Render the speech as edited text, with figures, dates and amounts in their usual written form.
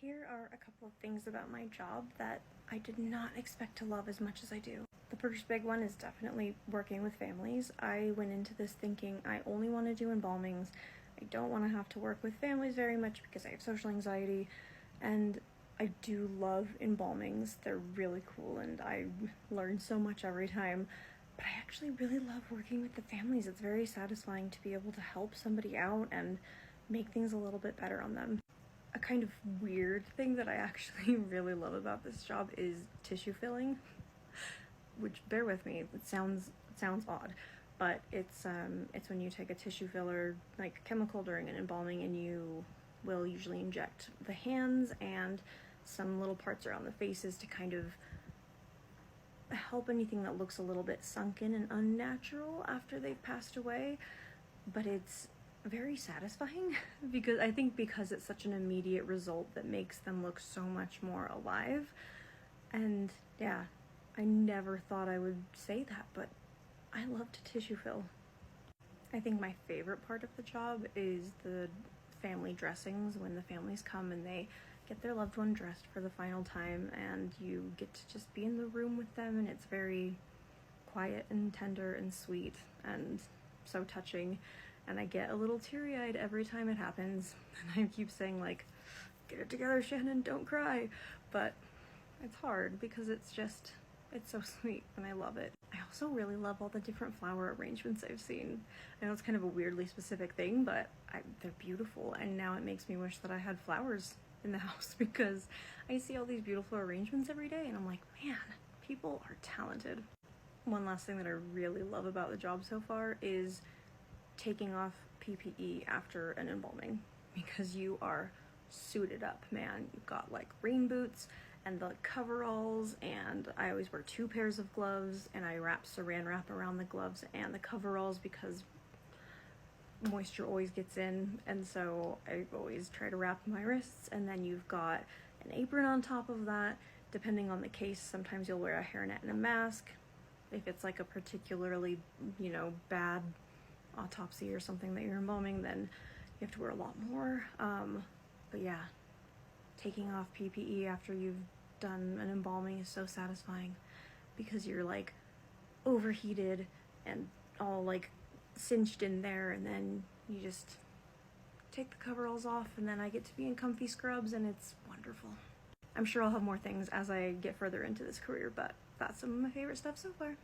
Here are a couple of things about my job that I did not expect to love as much as I do. The first big one is definitely working with families. I went into this thinking I only want to do embalmings. I don't want to have to work with families very much because I have social anxiety, and I do love embalmings. They're really cool and I learn so much every time. But I actually really love working with the families. It's very satisfying to be able to help somebody out and make things a little bit better on them. A kind of weird thing that I actually really love about this job is tissue filling, which, bear with me, it sounds odd, but it's when you take a tissue filler, like chemical, during an embalming, and you will usually inject the hands and some little parts around the faces to kind of help anything that looks a little bit sunken and unnatural after they've passed away. But it's very satisfying because I think because it's such an immediate result that makes them look so much more alive. And yeah, I never thought I would say that, but I love to tissue fill. I think my favorite part of the job is the family dressings, when the families come and they get their loved one dressed for the final time and you get to just be in the room with them, and it's very quiet and tender and sweet and so touching. And I get a little teary-eyed every time it happens, and I keep saying, like, get it together, Shannon, don't cry. But it's hard because it's so sweet and I love it. I also really love all the different flower arrangements I've seen. I know it's kind of a weirdly specific thing, but they're beautiful, and now it makes me wish that I had flowers in the house because I see all these beautiful arrangements every day and I'm like, man, people are talented. One last thing that I really love about the job so far is taking off PPE after an embalming, because you are suited up, man. You've got like rain boots and the coveralls, and I always wear 2 pairs of gloves, and I wrap saran wrap around the gloves and the coveralls because moisture always gets in, and so I always try to wrap my wrists. And then you've got an apron on top of that. Depending on the case, sometimes you'll wear a hairnet and a mask. If it's like a particularly, bad autopsy or something that you're embalming, then you have to wear a lot more. But yeah, taking off PPE after you've done an embalming is so satisfying because you're like overheated and all like cinched in there, and then you just take the coveralls off, and then I get to be in comfy scrubs, and it's wonderful. I'm sure I'll have more things as I get further into this career, but that's some of my favorite stuff so far.